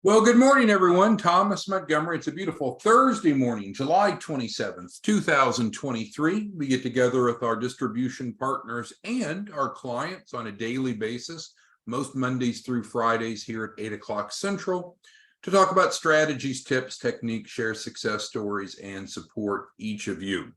Well, good morning, everyone. Thomas Montgomery. It's a beautiful Thursday morning, July 27th, 2023. We get together with our distribution partners and our clients on a daily basis, most Mondays through Fridays here at 8 o'clock Central, to talk about strategies, tips, techniques, share success stories, and support each of you.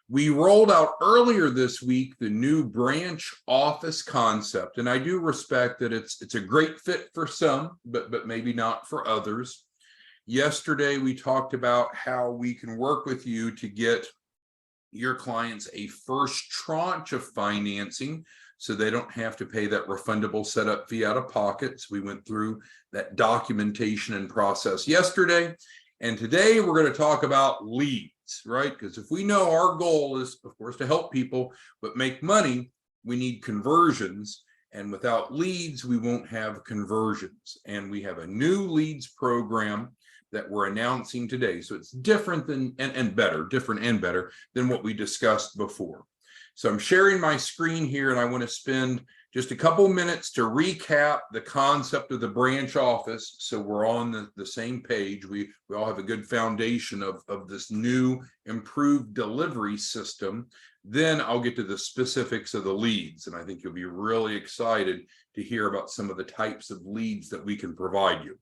We rolled out earlier this week the new branch office concept, and I do respect that it's a great fit for some, but maybe not for others. Yesterday, we talked about how we can work with you to get your clients a first tranche of financing so they don't have to pay that refundable setup fee out of pocket. So we went through that documentation and process yesterday. And today we're going to talk about leads, right? Because if we know our goal is, of course, to help people, but make money, we need conversions. And without leads, we won't have conversions. And we have a new leads program that we're announcing today. So it's different than different and better than what we discussed before. So I'm sharing my screen here, and I want to spend just a couple minutes to recap the concept of the branch office so we're on the same page. We all have a good foundation of this new improved delivery system. Then I'll get to the specifics of the leads, and I think you'll be really excited to hear about some of the types of leads that we can provide you.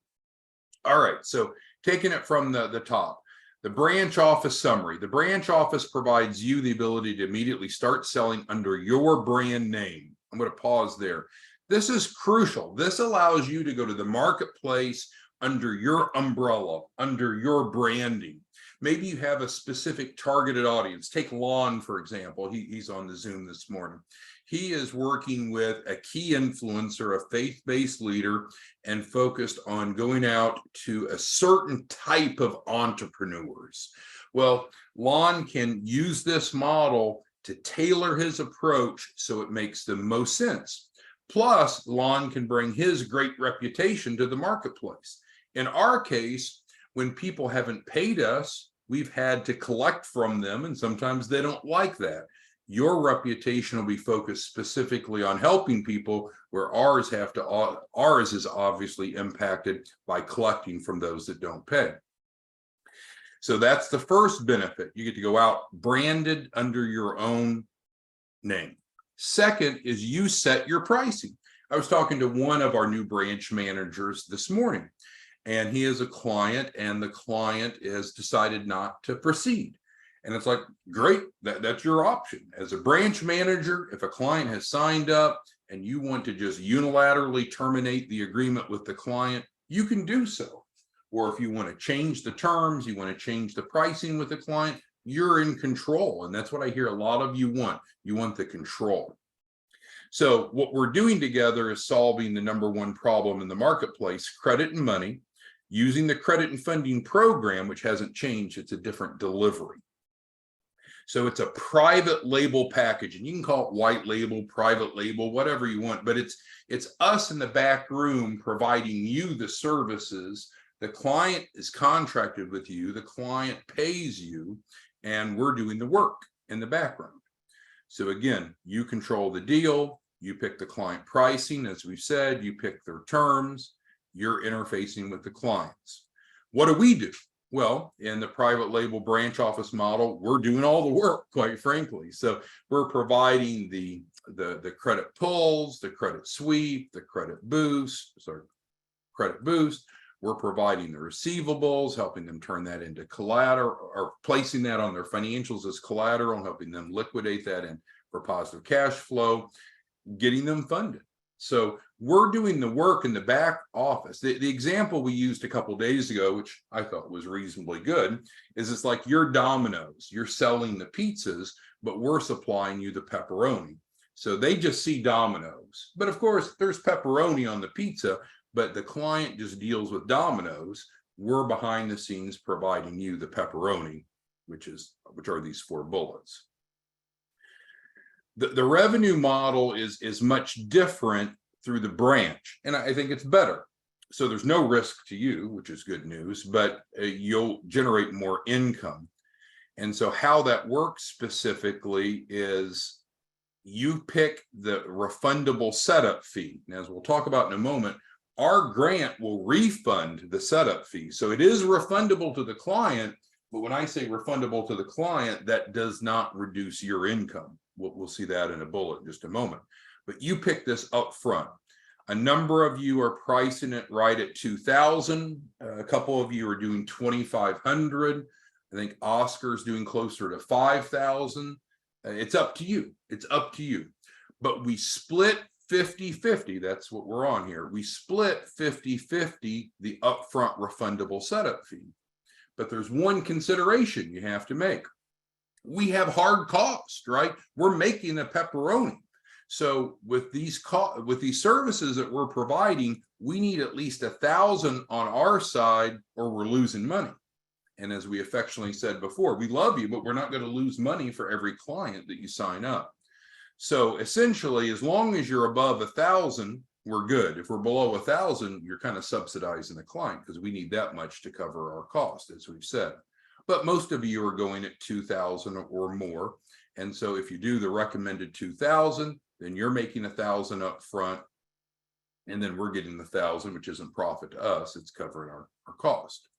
All right, so taking it from the top. The branch office summary. The branch office provides you the ability to immediately start selling under your brand name. I'm going to pause there. This is crucial. This allows you to go to the marketplace under your umbrella, under your branding. Maybe you have a specific targeted audience. Take Lon, for example. He's on the Zoom this morning. He is working with a key influencer, a faith-based leader, and focused on going out to a certain type of entrepreneurs. Well, Lon can use this model to tailor his approach so it makes the most sense. Plus, Lon can bring his great reputation to the marketplace. In our case, when people haven't paid us, we've had to collect from them, and sometimes they don't like that. Your reputation will be focused specifically on helping people, where ours is obviously impacted by collecting from those that don't pay. So that's the first benefit. You get to go out branded under your own name. Second is you set your pricing. I was talking to one of our new branch managers this morning, and he is a client, and the client has decided not to proceed. And it's like, great, that's your option. As a branch manager, if a client has signed up and you want to just unilaterally terminate the agreement with the client, you can do so. Or if you want to change the terms, you want to change the pricing with the client, you're in control. And that's what I hear a lot of you want. You want the control. So what we're doing together is solving the number one problem in the marketplace, credit and money, using the credit and funding program, which hasn't changed. It's a different delivery. So it's a private label package, and you can call it white label, private label, whatever you want, but it's us in the back room providing you the services. The client is contracted with you, the client pays you, and we're doing the work in the background. So again, you control the deal, you pick the client pricing, as we've said, you pick their terms, you're interfacing with the clients. What do we do? Well, in the private label branch office model, we're doing all the work, quite frankly. So we're providing the credit pulls, the credit sweep, the credit boost. We're providing the receivables, helping them turn that into collateral, or placing that on their financials as collateral, helping them liquidate that in for positive cash flow, getting them funded. So we're doing the work in the back office. The example we used a couple of days ago, which I thought was reasonably good, is it's like you're Domino's. You're selling the pizzas, but we're supplying you the pepperoni. So they just see Domino's. But of course, there's pepperoni on the pizza, but the client just deals with Domino's. We're behind the scenes providing you the pepperoni, which are these 4 bullets. The revenue model is much different through the branch, and I think it's better. So there's no risk to you, which is good news, but you'll generate more income. And so how that works specifically is you pick the refundable setup fee. And as we'll talk about in a moment, our grant will refund the setup fee. So it is refundable to the client, but when I say refundable to the client, that does not reduce your income. We'll see that in a bullet in just a moment. But you pick this up front. A number of you are pricing it right at 2,000. A couple of you are doing 2,500. I think Oscar's doing closer to 5,000. It's up to you. It's up to you. But we split 50-50. That's what we're on here. We split 50-50 the upfront refundable setup fee. But there's one consideration you have to make. We have hard costs, right? We're making a pepperoni. So with these services that we're providing, we need at least 1,000 on our side or we're losing money. And as we affectionately said before, we love you, but we're not going to lose money for every client that you sign up. So essentially, as long as you're above 1,000, we're good. If we're below 1,000, you're kind of subsidizing the client because we need that much to cover our cost, as we've said. But most of you are going at 2,000 or more. And so if you do the recommended 2,000, then you're making 1,000 up front. And then we're getting the 1,000, which isn't profit to us. It's covering our cost.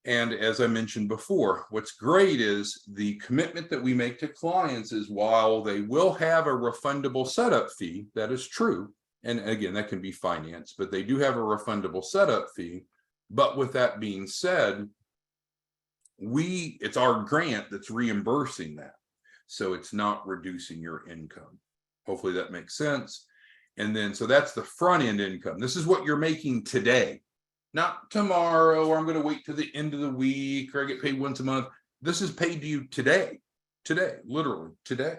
And as I mentioned before, what's great is the commitment that we make to clients is while they will have a refundable setup fee, that is true. And again, that can be financed, but they do have a refundable setup fee. But with that being said, it's our grant that's reimbursing that. So it's not reducing your income. Hopefully that makes sense. And then, so that's the front end income. This is what you're making today. Not tomorrow, or I'm going to wait to the end of the week, or I get paid once a month. This is paid to you today, literally today.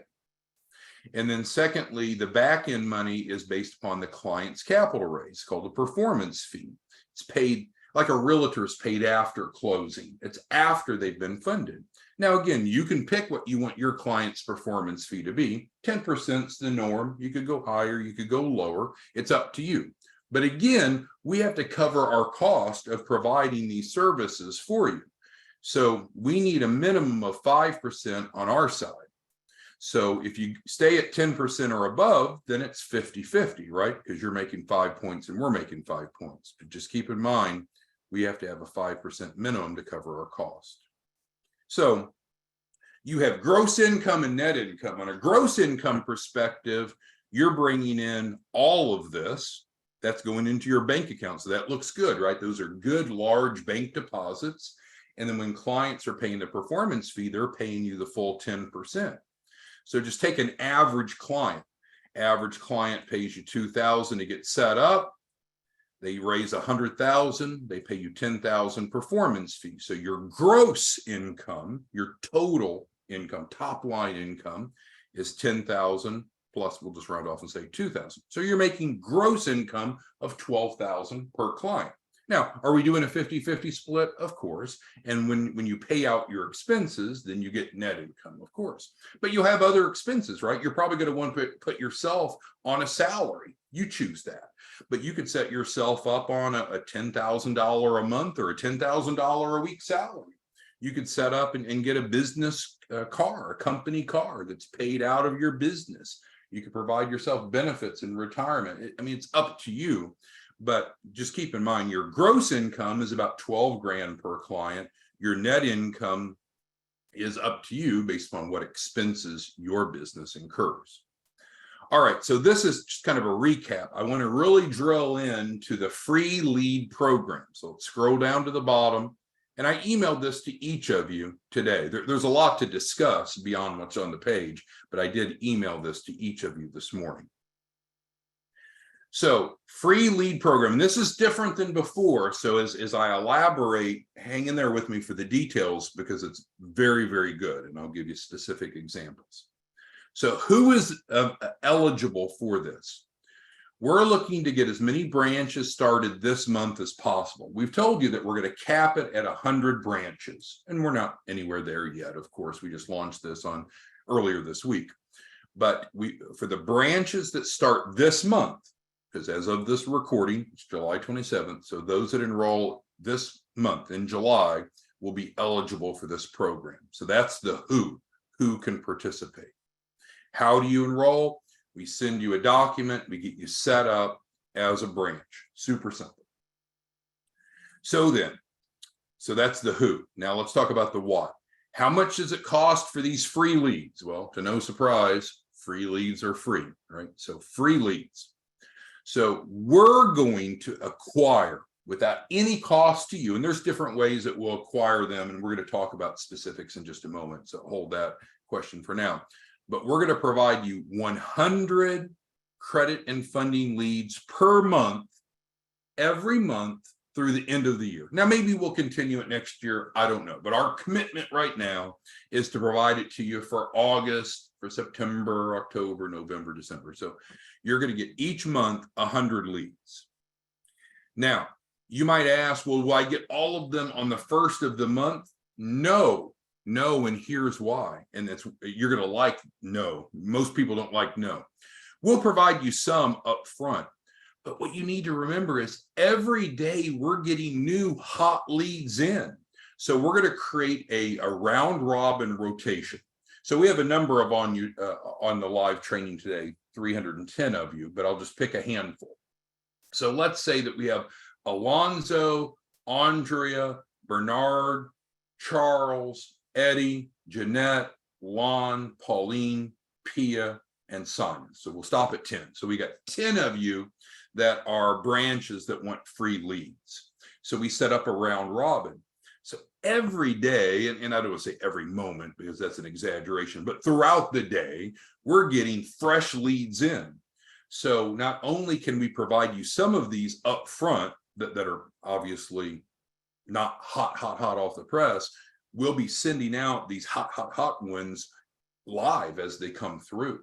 And then secondly, the back end money is based upon the client's capital raise, called a performance fee. It's paid like a realtor's paid after closing. It's after they've been funded. Now, again, you can pick what you want your client's performance fee to be. 10% is the norm. You could go higher, you could go lower. It's up to you. But again, we have to cover our cost of providing these services for you. So we need a minimum of 5% on our side. So if you stay at 10% or above, then it's 50-50, right? Because you're making 5 points and we're making 5 points. But just keep in mind, we have to have a 5% minimum to cover our cost. So you have gross income and net income. On a gross income perspective, you're bringing in all of this. That's going into your bank account. So that looks good, right? Those are good, large bank deposits. And then when clients are paying the performance fee, they're paying you the full 10%. So just take an average client. Average client pays you $2,000 to get set up. They raise $100,000. They pay you $10,000 performance fee. So your gross income, your total income, top line income is $10,000. Plus, we'll just round off and say 2,000. So you're making gross income of 12,000 per client. Now, are we doing a 50-50 split? Of course. And when you pay out your expenses, then you get net income, of course. But you have other expenses, right? You're probably going to want to put yourself on a salary. You choose that. But you could set yourself up on a $10,000 a month or a $10,000 a week salary. You could set up and get a business car, a company car that's paid out of your business. You could provide yourself benefits in retirement. I mean, it's up to you, but just keep in mind your gross income is about 12 grand per client. Your net income is up to you based on what expenses your business incurs. All right, so this is just kind of a recap. I want to really drill into the free lead program. So let's scroll down to the bottom. And I emailed this to each of you today. There's a lot to discuss beyond what's on the page, but I did email this to each of you this morning. So free lead program, this is different than before. So as I elaborate, hang in there with me for the details because it's very, very good. And I'll give you specific examples. So who is eligible for this? We're looking to get as many branches started this month as possible. We've told you that we're going to cap it at 100 branches, and we're not anywhere there yet. Of course, we just launched this on earlier this week. But for the branches that start this month, because as of this recording, it's July 27th, so those that enroll this month in July will be eligible for this program. So that's the who can participate. How do you enroll? We send you a document, we get you set up, as a branch. Super simple. So that's the who. Now let's talk about the what. How much does it cost for these free leads? Well, to no surprise, free leads are free, right? So free leads. So we're going to acquire without any cost to you. And there's different ways that we'll acquire them. And we're going to talk about specifics in just a moment. So hold that question for now. But we're going to provide you 100 credit and funding leads per month, every month through the end of the year. Now, maybe we'll continue it next year. I don't know. But our commitment right now is to provide it to you for August, for September, October, November, December. So you're going to get each month 100 leads. Now, you might ask, well, do I get all of them on the first of the month? No, and here's why. And that's, you're going to like no. Most people don't like no. We'll provide you some up front. But what you need to remember is every day we're getting new hot leads in. So we're going to create a round robin rotation. So we have a number of on the live training today, 310 of you, but I'll just pick a handful. So let's say that we have Alonzo, Andrea, Bernard, Charles, Eddie, Jeanette, Lon, Pauline, Pia, and Sonia. So we'll stop at 10. So we got 10 of you that are branches that want free leads. So we set up a round robin. So every day, and I don't want to say every moment because that's an exaggeration, but throughout the day, we're getting fresh leads in. So not only can we provide you some of these up front that are obviously not hot off the press, we'll be sending out these hot ones live as they come through.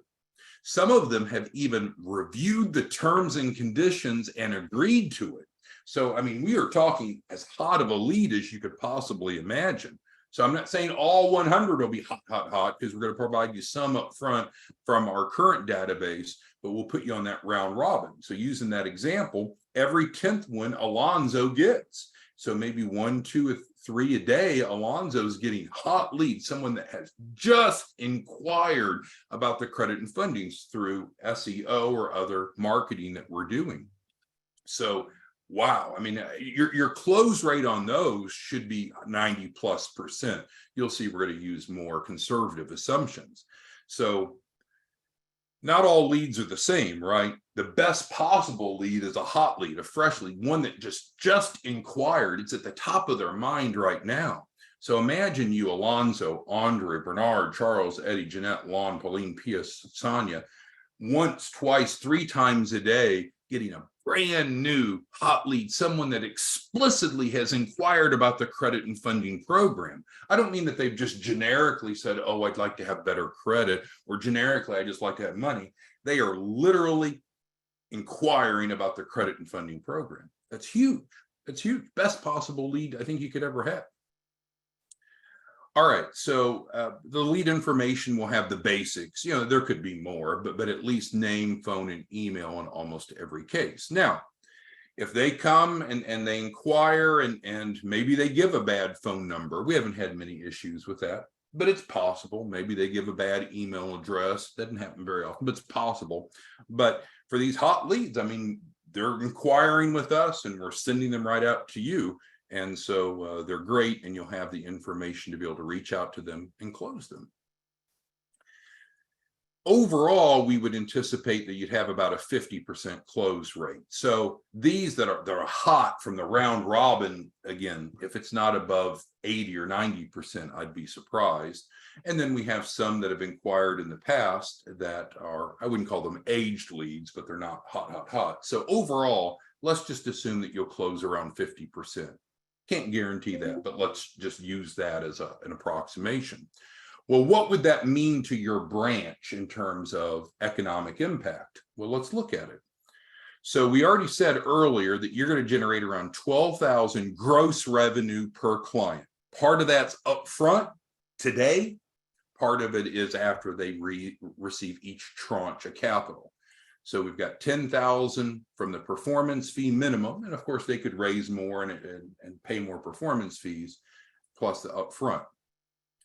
Some of them have even reviewed the terms and conditions and agreed to it. So, I mean, we are talking as hot of a lead as you could possibly imagine. So I'm not saying all 100 will be hot, because we're going to provide you some up front from our current database, but we'll put you on that round robin. So using that example, every 10th one Alonzo gets. So maybe 1, 2, or 3 a day, Alonzo's getting hot leads, someone that has just inquired about the credit and fundings through SEO or other marketing that we're doing. So, wow, I mean, your close rate on those should be 90+%. You'll see we're going to use more conservative assumptions. So not all leads are the same, right? The best possible lead is a hot lead, a fresh lead, one that just inquired. It's at the top of their mind right now. So imagine you, Alonzo, Andre, Bernard, Charles, Eddie, Jeanette, Lon, Pauline, Pia, Sonia, once, twice, 3 times a day, getting a brand new hot lead, someone that explicitly has inquired about the credit and funding program. I don't mean that they've just generically said, oh, I'd like to have better credit, or generically, I just like to have money. They are literally inquiring about the credit and funding program. That's huge. That's huge. Best possible lead I think you could ever have. All right, so the lead information will have the basics. You know, there could be more, but at least name, phone, and email in almost every case. Now, if they come and they inquire and maybe they give a bad phone number, we haven't had many issues with that, but it's possible. Maybe they give a bad email address. Doesn't happen very often, but it's possible. But for these hot leads, I mean, they're inquiring with us and we're sending them right out to you. And so they're great, and you'll have the information to be able to reach out to them and close them. Overall, we would anticipate that you'd have about a 50% close rate. So these that are hot from the round robin, again, if it's not above 80 or 90%, I'd be surprised. And then we have some that have inquired in the past that are, I wouldn't call them aged leads, but they're not hot. So overall, let's just assume that you'll close around 50%. Can't guarantee that, but let's just use that as an approximation. Well, what would that mean to your branch in terms of economic impact? Well, let's look at it. So we already said earlier that you're going to generate around $12,000 gross revenue per client. Part of that's upfront today. Part of it is after they receive each tranche of capital. So we've got $10,000 from the performance fee minimum, and of course they could raise more and pay more performance fees, plus the upfront.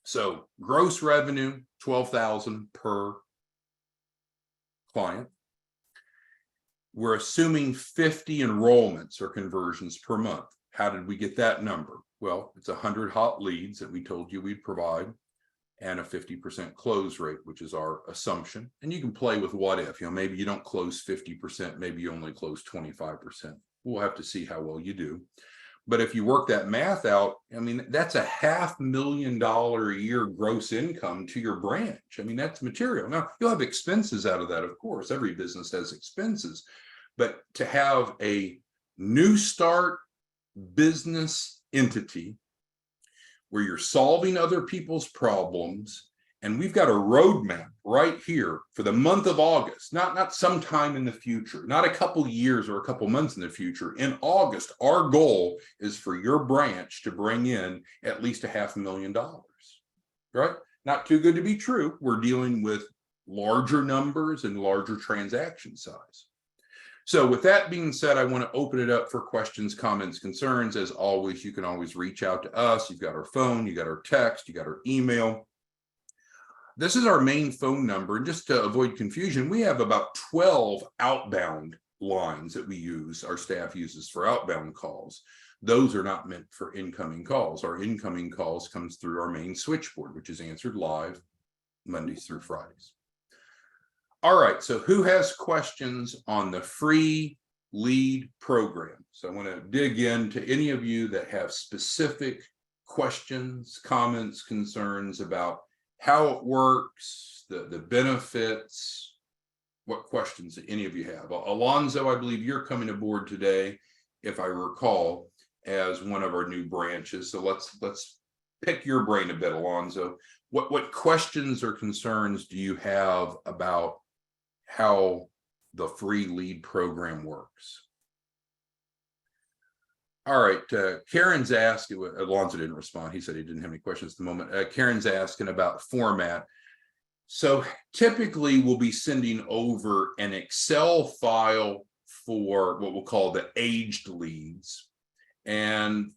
So gross revenue, $12,000 per client. we're assuming 50 enrollments or conversions per month. How did we get that number? Well, it's 100 hot leads that we told you we'd provide, and a 50% close rate, which is our assumption. And you can play with what if, maybe you don't close 50%, maybe you only close 25%. We'll have to see how well you do. But if you work that math out, that's $500,000 a year gross income to your branch. That's material. Now, you'll have expenses out of that, of course. Every business has expenses. But to have a new start business entity where you're solving other people's problems, and we've got a roadmap right here for the month of August, not sometime in the future, not a couple years or a couple months in the future. In August, our goal is for your branch to bring in at least $500,000, right? Not too good to be true. We're dealing with larger numbers and larger transaction size. So with that being said, I want to open it up for questions, comments, concerns. As always, you can always reach out to us. You've got our phone, you got our text, you got our email. This is our main phone number. And just to avoid confusion, we have about 12 outbound lines that we use, our staff uses for outbound calls. Those are not meant for incoming calls. Our incoming calls comes through our main switchboard, which is answered live Mondays through Fridays. All right, so who has questions on the free lead program? So I want to dig into any of you that have specific questions, comments, concerns about how it works, the benefits. What questions do any of you have? Alonzo, I believe you're coming aboard today, if I recall, as one of our new branches. So let's pick your brain a bit, Alonzo. What questions or concerns do you have about how the free lead program works? All right, Karen's asking, Alonzo didn't respond. He said he didn't have any questions at the moment. Karen's asking about format. So typically we'll be sending over an Excel file for what we'll call the aged leads. And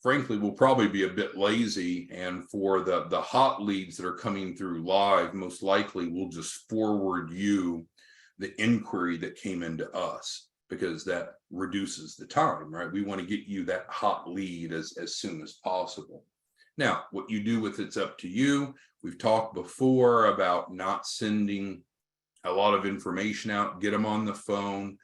frankly, we'll probably be a bit lazy. And for the hot leads that are coming through live, most likely we'll just forward you the inquiry that came into us, because that reduces the time, right? We want to get you that hot lead as soon as possible. Now, what you do with it's up to you. We've talked before about not sending a lot of information out. Get them on the phone,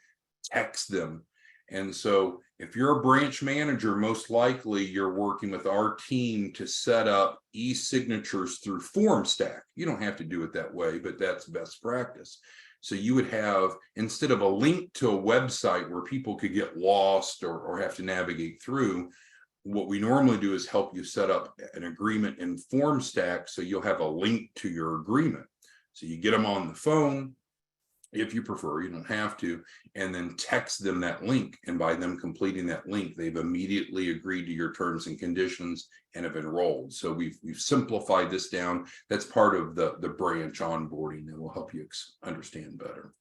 text them. And so if you're a branch manager, most likely you're working with our team to set up e-signatures through FormStack. You don't have to do it that way, but that's best practice. So you would have, instead of a link to a website where people could get lost or have to navigate through, what we normally do is help you set up an agreement in FormStack, so you'll have a link to your agreement. So you get them on the phone, if you prefer, you don't have to, and then text them that link. And by them completing that link, they've immediately agreed to your terms and conditions and have enrolled. So we've simplified this down. That's part of the branch onboarding that will help you understand better.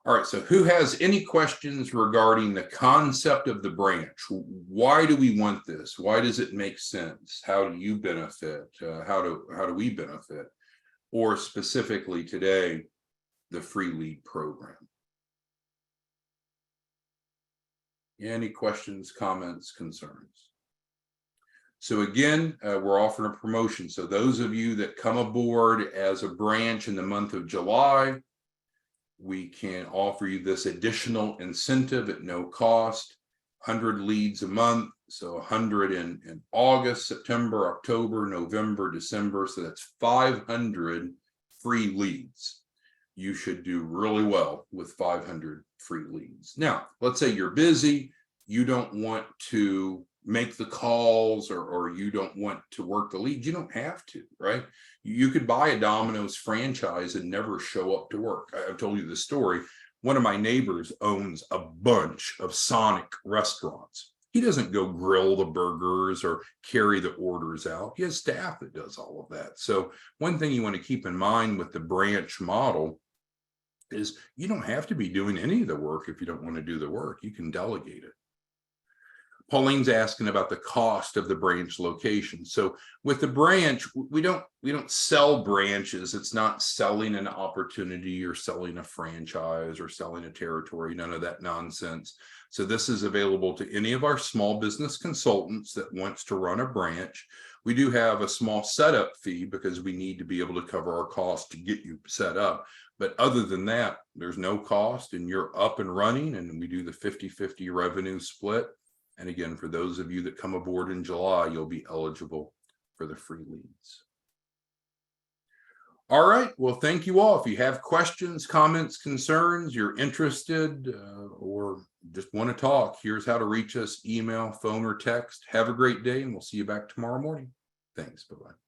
All right, so who has any questions regarding the concept of the branch? Why do we want this? Why does it make sense? How do you benefit? How do we benefit? Or specifically today, the free lead program. Any questions, comments, concerns? So again, we're offering a promotion. So those of you that come aboard as a branch in the month of July, we can offer you this additional incentive at no cost, 100 leads a month. So 100 in August, September, October, November, December. So that's 500 free leads. You should do really well with 500 free leads. Now, let's say you're busy, you don't want to make the calls or you don't want to work the leads. You don't have to, right? You could buy a Domino's franchise and never show up to work. I've told you this story. One of my neighbors owns a bunch of Sonic restaurants. He doesn't go grill the burgers or carry the orders out. He has staff that does all of that. So one thing you want to keep in mind with the branch model is you don't have to be doing any of the work if you don't want to do the work. You can delegate it. Pauline's asking about the cost of the branch location. So with the branch, we don't sell branches. It's not selling an opportunity or selling a franchise or selling a territory, none of that nonsense. So this is available to any of our small business consultants that wants to run a branch. We do have a small setup fee because we need to be able to cover our costs to get you set up. But other than that, there's no cost and you're up and running, and we do the 50-50 revenue split. And again, for those of you that come aboard in July, you'll be eligible for the free leads. All right. Well, thank you all. If you have questions, comments, concerns, you're interested, or just want to talk, here's how to reach us: email, phone, or text. Have a great day, and we'll see you back tomorrow morning. Thanks. Bye-bye.